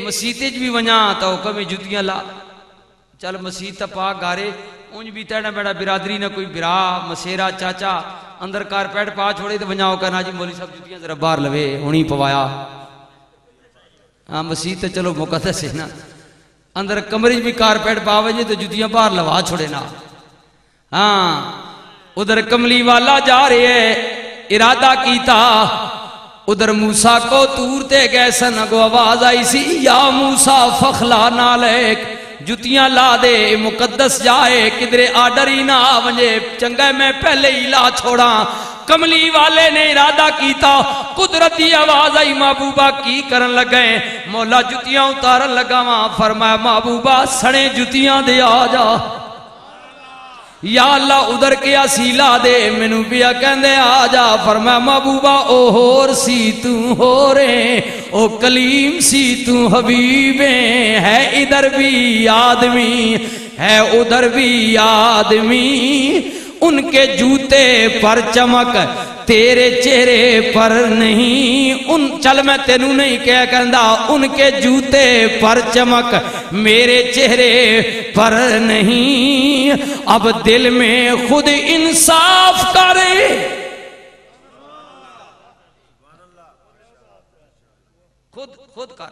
مسیتے بھی ونجا تا حکم جتیاں لا چل مسیت پا گارے اونج بھی تیڑا بیڑا برادری نہ کوئی برا مسیرا چاچا اندر کارپیٹ پا چھوڑے تو ونجاؤ کہنا جی مولی صاحب جتیاں ذرا باہر لوے ہونی پوایا ہاں مسیت چلو مقدس ہے نا اندر کمرے بھی کارپیٹ پا وجے تو جتیاں باہر لوا چھوڑے نا ہاں ادھر کملی والا جا رہے ہے ارادہ کیتا ادھر موسیٰ کو تورتے گئے سن اگو آواز آئی سی یا موسیٰ فخلا نالیک جتیاں لا دے مقدس جائے کدھرے آڈر ہی نہ ونجے چنگا میں پہلے ہی لا چھوڑا کملی والے نے ارادہ کیتا قدرتی آواز آئی محبوبہ کی کرن لگئے مولا جتیاں اتارن لگا وہاں فرمایا محبوبہ سڑے جتیاں دے آ جا یا اللہ ادھر کیا سیلا دے منو پیا کہندے آ جا فرمایا محبوبہ او ہور سی تو ہو رہے او کلیم سی تو حبیبیں ہے ادھر بھی آدمی ہے ادھر بھی آدمی ان کے جوتے پر چمک تیرے چہرے پر نہیں ان چل میں تینوں نہیں کہہ کہندا ان کے جوتے پر چمک میرے چہرے پر نہیں اب دل میں خود انصاف کرے خود کر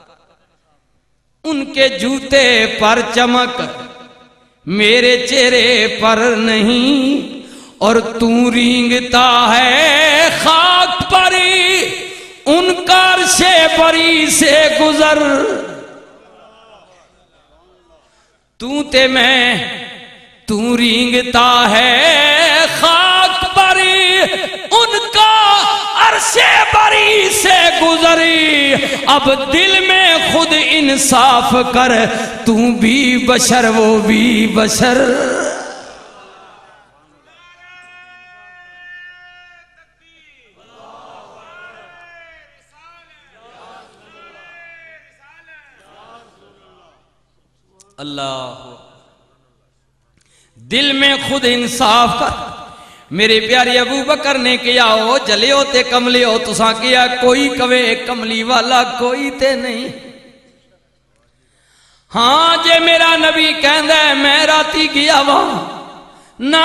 ان کے جوتے پر چمک میرے چہرے پر نہیں اور تو رینگتا ہے خاک پری ان کا عرش بری سے گزر تو رینگتا ہے خاک پری ان کا عرش بری سے گزری اب دل میں خود انصاف کر تو بھی بشر وہ بھی بشر اللہ دل میں خود انصاف کر میرے پیارے ابو بکر نے کیا ہو جلے ہوتے کملے ہو تساں کیا کوئی کوے کملی والا کوئی تے نہیں ہاں جے میرا نبی کہندا ہے میں راتی گیا وہاں نا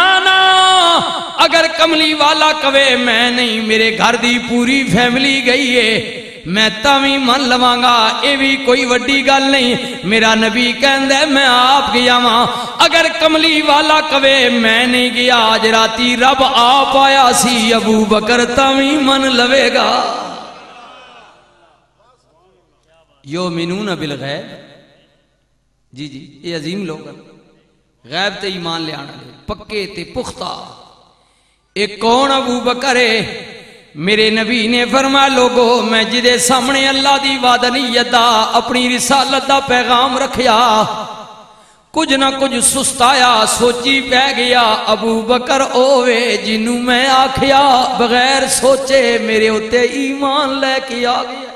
اگر کملی والا کوے میں نہیں میرے گھر دی پوری فیملی گئی ہے میں تاویں من لواں گا، اے بھی کوئی وڈی گل نہیں۔ میرا نبی کہندا ہے میں آپ گیا واں، اگر کملی والا کہے میں نہیں گیا، اج راتی رب آپ آیا سی، ابو بکر تاویں من لوے گا۔ یؤمنون بالغیب، جی جی یہ عظیم لوگ ہیں، غیب تے ایمان لے آنا لے پکے تے پختہ۔ ایک کون ابو بکر ہے؟ میرے نبی نے فرمایا لوگو میں جدے سامنے اللہ دی وحدانیت دا اپنی رسالت دا پیغام رکھیا، کچھ نہ کچھ سستایا، سوچی پہ گیا، ابو بکر اوے جنوں میں آکھیا بغیر سوچے میرے ہوتے ایمان لے کے آ گیا۔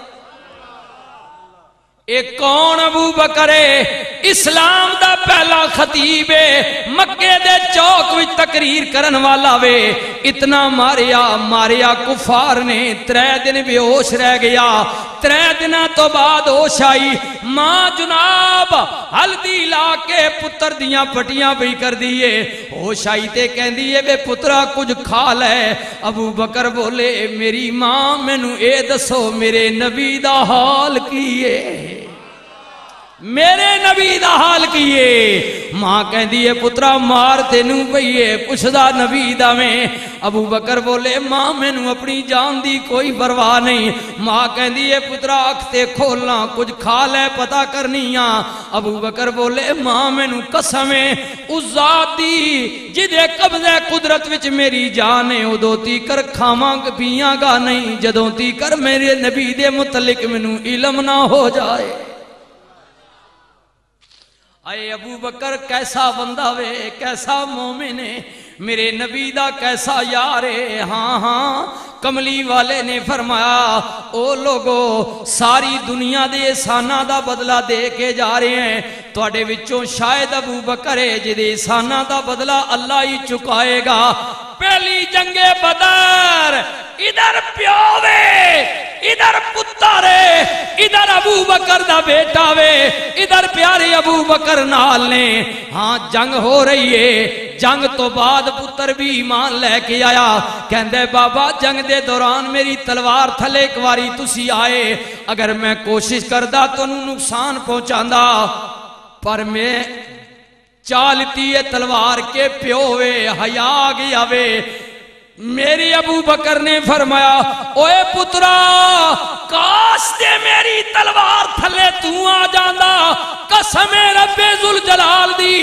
ایک کون ابو بکر ہے؟ اسلام دا پہلا خطیب ہے، مکے دے چوک وچ تقریر کرن والا وے، اتنا ماریا کفار نے، 3 دن بے ہوش رہ گیا، 3 دنوں تو بعد ہوش آئی، ماں جناب ہلدی لا کے پتر دیاں پٹیاں بھی کر دیے، ہوش آئی تے کہندی ہے بے پترا کچھ کھا لے۔ ابو بکر بولے میری ماں مینوں اے دسو میرے نبی دا حال کیے، میرے نبی دا حال کیے؟ ماں کہندی ہے پترا مار تینوں پئیے، پوچھدا نبی دا میں۔ ابو بکر بولے ماں مینوں اپنی جان دی کوئی پرواہ نہیں۔ ماں کہندی ہے پترا اکھ تے کھولنا کچھ کھا لے پتہ کرنی آ۔ ابو بکر بولے ماں مینوں قسم ہے اس ذات دی جدے قبضہ قدرت وچ میری جان ہے، ادوں تیکر کھاواں پیاں گا نہیں جدوں تیکر میرے نبی دے متعلق مینوں علم نہ ہو جائے۔ اے ابو بکر کیسا بندہ وے، کیسا مومن ہے، میرے نبی دا کیسا یار ہے۔ ہاں ہاں کملی والے نے فرمایا او لوگو ساری دنیا دے احساناں دا بدلہ دے کے جا رہے ہیں، تواڈے وچوں شاید ابو بکر ہے جدے احساناں دا بدلہ اللہ ہی چکائے گا۔ پہلی جنگ بدر ادھر پیو وے، ادھر پتر ہے، ادھر ابو بکر دا بیٹا وے، ادھر پیارے ابو بکر نال نے۔ ہاں جنگ ہو رہی ہے، جنگ تو بعد پتر بھی ایمان لے کے آیا، کہندے بابا جنگ دے دوران میری تلوار تھلے ایک واری تسی آئے، اگر میں کوشش کردا تو نقصان پہنچاندا، پر میں چالتی ہے تلوار کے پیو وے، حیا آ گیا وے۔ میری ابو بکر نے فرمایا اوے پترا کاش دے میری تلوار تھلے تو آ جاندا، قسم رب ذوالجلال دی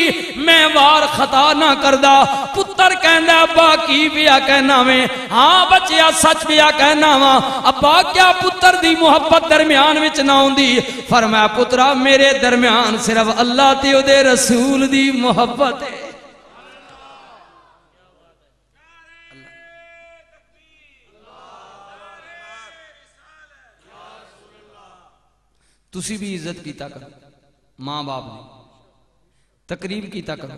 میں وار خطا نہ کردا۔ پتر کہندا ابا کی پیا کہنا میں؟ ہاں بچیا سچ پیا کہنا وا۔ ابا کیا پتر دی محبت درمیان وچ نہ ہوندی؟ فرمایا پترا میرے درمیان صرف اللہ تے او دے رسول دی محبت ہے۔ تسی بھی عزت کیتا کرو ماں باپ نے، تقریب کیتا کرو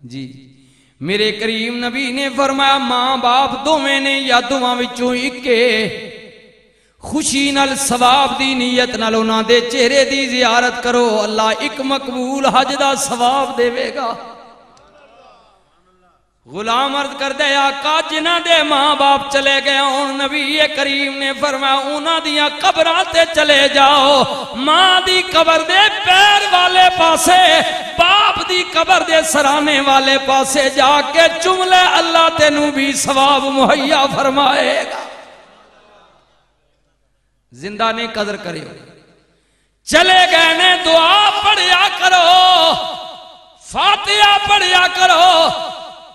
جی۔ میرے کریم نبی نے فرمایا ماں باپ دوویں نے یا دوواں وچوں اکے، خوشی نال ثواب دی نیت نال انہاں دے چہرے دی زیارت کرو، اللہ ایک مقبول حج دا ثواب دے گا۔ غلام عرض کر دے آقا جنہ دے ماں باپ چلے گئے ہوں، نبی کریم نے فرمایا انہاں دیاں قبراں تے چلے جاؤ، ماں دی قبر دے پیر والے پاسے، باپ دی قبر دے سرانے والے پاسے جا کے جملے اللہ تینوں بھی ثواب مہیا فرمائے گا۔ زندہ نے قدر کرے، چلے گئے نے دعا پڑھیا کرو، فاتحہ پڑھیا کرو،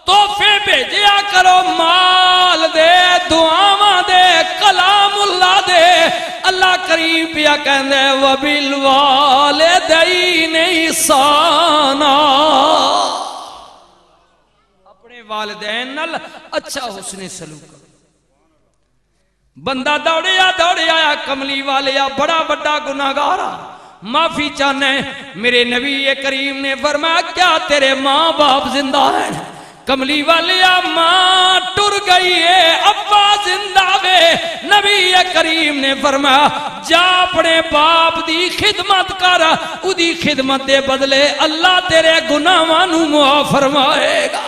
تحفے بھیجیا کرو، مال دے، دعاواں دے، کلام اللہ دے۔ اللہ کریم پیا کہندے وَبِالْوَالِدَيْنِ إِحْسَانًا، اپنے والدین نال اچھا حسن سلوک کرو۔ بندہ دوڑیا آیا کملی والیا بڑا بڑا گناہگار معافی چاہنے، میرے نبی کریم نے فرمایا کیا تیرے ماں باپ زندہ ہیں؟ کملی والیا ماں ٹر گئی ہے، ابا زندہ وے۔ نبی کریم نے فرمایا جا اپنے باپ دی خدمت کر، او دی خدمت دے بدلے اللہ تیرے گناہاں نوں معاف فرمائے گا۔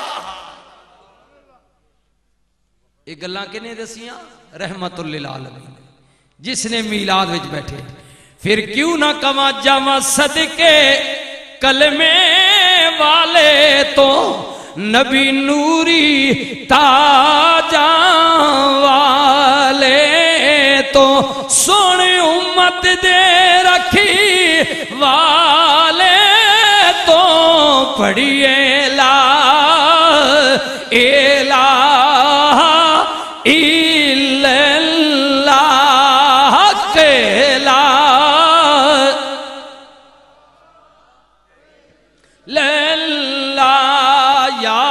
یہ گلاں کنے دسیاں؟ رحمت للعالمین، جس نے میلاد وچ بیٹھے پھر کیوں نہ کما جاواں صدقے کلمے والے تو نبی نوری تاجاں والے تو سونے امت دے رکھی والے تو پڑھیے لا الہ الا اللہ کے لا یا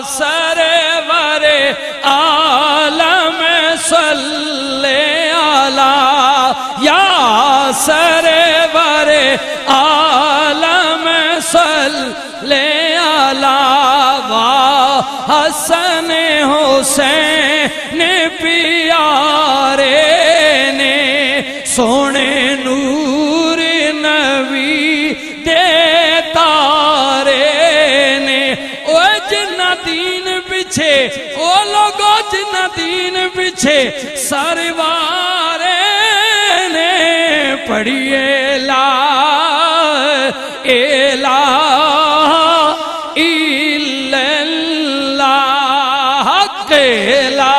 سرور عالم صلی علی یا سرور عالم صلی علی حسن حسین پیارے نے سونے نور نبی دے تارے نے او جنہ دین پیچھے او لوگو جنہ دین پیچھے سروارے نے پڑھیے لا الہ الا اللہ کے لا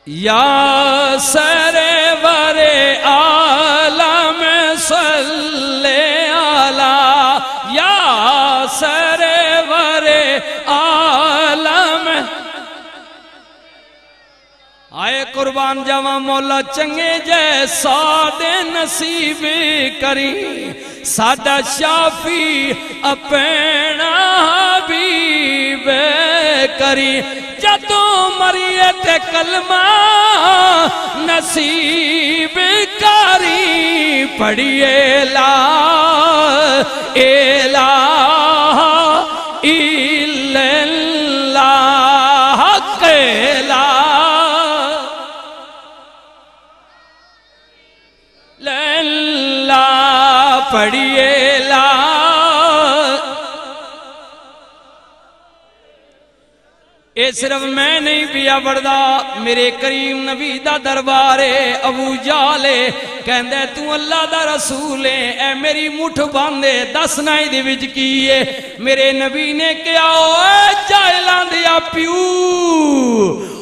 یا سرور عالم صلی علی یا سرور عالم آئے قربان جاواں مولا چنگے جیسا دے نصیب کری ساڈا شافی اپنا حبیب کری جدوں مریے تے کلمہ نصیب کری پڑھیے لا الہ الا اللہ کے لا پڑھیے لا اے صرف میں نہیں پیا بڑھدا میرے کریم نبی دا دربارے ابو جالے کہندے تو اللہ دا رسول ہے اے میری مٹھ باندھے دس نائی دی وچ کیے میرے نبی نے کیا اوے جائلاں دیا پیو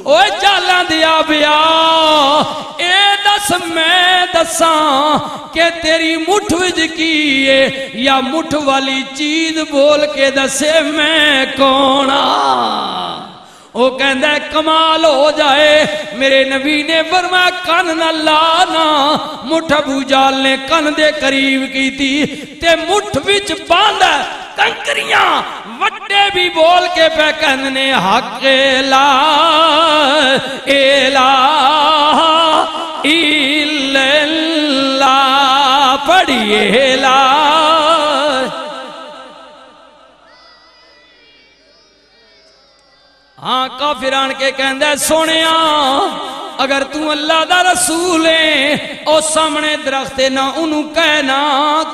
اوے جائلاں دیا بیا اے دس میں دساں کہ تیری مٹھ وچ کیے یا مٹھ والی چیز بول کے دسے میں کونا وہ کہندہ ہے کمال ہو جائے میرے نبی نے فرمایا کن نہ لانا مٹھ ابو جال نے کن دے قریب کی تھی تے مٹھ وچ باندھا کنکریاں وڈے بھی بول کے پہ کہندنے حق لا الہ الا اللہ پڑھیے لا ہاں کافران کے کہندہ سونیا اگر تو اللہ دا رسول ہے او سامنے درخت نہ انہوں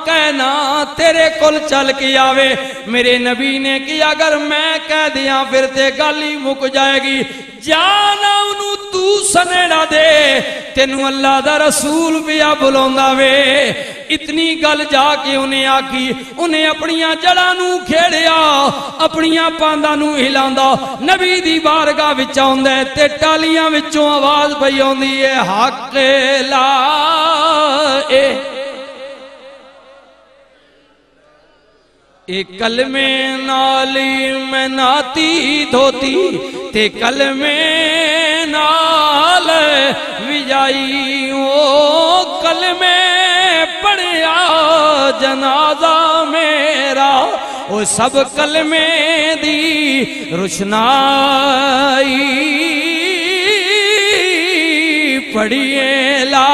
کہنا تیرے کل چل کے آوے میرے نبی نے کیا اگر میں کہہ دیا پھر تے گالی مک جائے گی جانا انہوں تو سنیڑا دے تینوں اللہ دا رسول بیا بلوندا وے اتنی گل جا کے انہیں آکی انہیں اپنیاں جڑانوں کھیڑیا اپنیاں پاندانوں ہلاندا نبی دی بارگاہ وچاؤں دے تے ٹالیاں وچوں آواز پئی ہوندی ہے حق لا اے کلمے نالی میں ناتی دھوتی تے کلمے نال وجائی او کلمے پڑھیا جنازہ میرا او سب کلمے دی روشنائی پڑھیے لا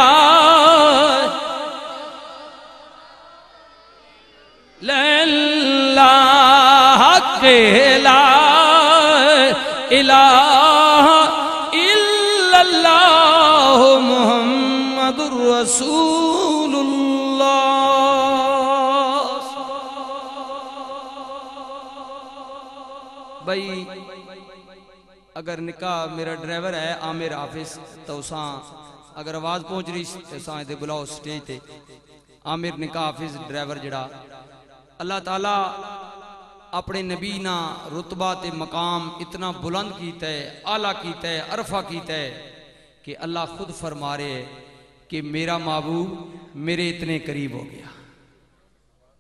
لا الہ الا اللہ محمد رسول اللہ بھائی اگر نکاح میرا ڈرائیور ہے عامر حافظ تو اگر آواز پہنچ رہی دے بلاؤ سٹیج تے عامر نکاح حافظ ڈرائیور جڑا اللہ تعالیٰ اپنے نبی نا رتبہ تے مقام اتنا بلند کیتا ہے اعلیٰ کیتا ہے عرفہ کیتا ہے کہ اللہ خود فرما رہے ہے کہ میرا محبوب میرے اتنے قریب ہو گیا،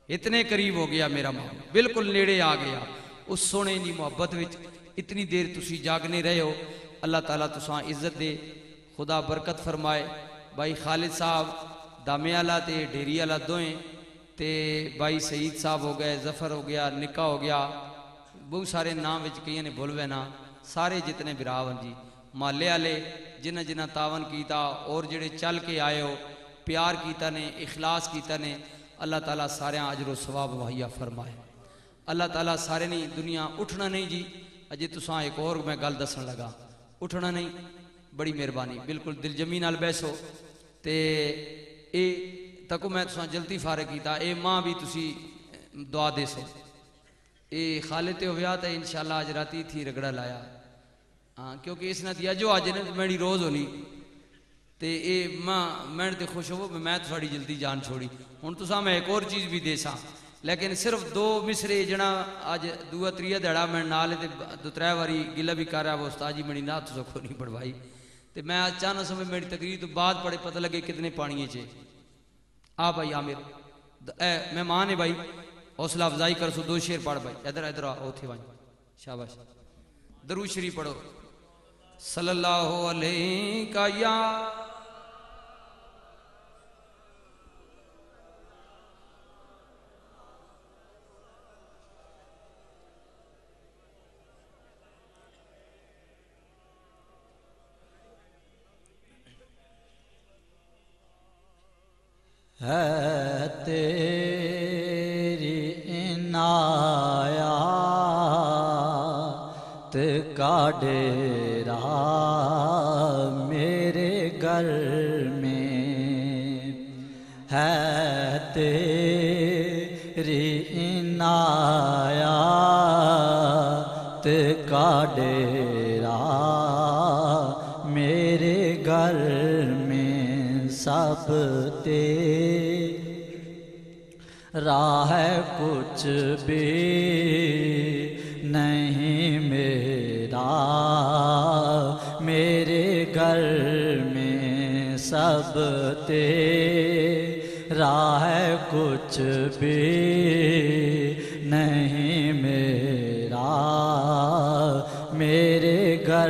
اتنے قریب ہو گیا میرا محبوب، بالکل نیڑے آ گیا۔ اس سونے دی محبت وچ اتنی دیر تسی جاگنے رہے ہو، اللہ تعالیٰ تساں عزت دے، خدا برکت فرمائے۔ بھائی خالد صاحب دامے والا تے ڈیری والا دوئیں تے بھائی سعید صاحب ہو گئے، ظفر ہو گیا، نکاح ہو گیا، بہت سارے نام وچ کئی نے بھول وینا، سارے جتنے براون جی محلے والے جنہ جنہ تعاون کیتا اور جڑے چل کے آئے ہو پیار کیتا نے اخلاص کیتا نے، اللہ تعالیٰ سارے اجر و ثواب مہیا فرمائے۔ اللہ تعالیٰ سارے نہیں دنیا اٹھنا نہیں جی، اجے تساں ایک اور میں گل دسن لگا، اٹھنا نہیں، بڑی مہربانی بالکل دل جمی نال بیسو تے اے تکو میں تساں جلدی فارغ کیتا، اے ماں بھی تسی دعا دے سو، اے خالد تے ہویا تے انشاءاللہ اج راتی تھی رگڑا لایا، ہاں کیونکہ اس نے دیا جو آج نے میری روز ہونی تے اے ماں میں تے خوش ہو میں تھوڑی جلدی جان چھوڑی ہن تساں میں ایک اور چیز بھی دے ساں، لیکن صرف دو مصرے جنا آج دو تریہ دہڑا میں نال تے دو ترے واری گلہ بھی کر رہا وہ استاد جی میری نات تو کو نہیں پڑھوائی تے میں آج چاہنا سمجھ میری تقریر تو بعد پڑھے پتہ لگے کتنے پانیے چے آ بھائی عامر اے مہمان ہے بھائی حوصلہ افزائی کر سو، دو شعر پڑھ بھائی، ادھر ادھر آؤ تھے بھائی، شاباش، درود شریف پڑھو صلی اللہ علیہ کا یا ہے تیری عنایات کا ڈیرا میرے گھر میں، ہے تیری عنایات کا ڈیرا میرے گھر میں، سب تیرا ہے کچھ بھی نہیں میرا، میرے گھر میں سب تیرا ہے کچھ بھی نہیں میرا، میرے گھر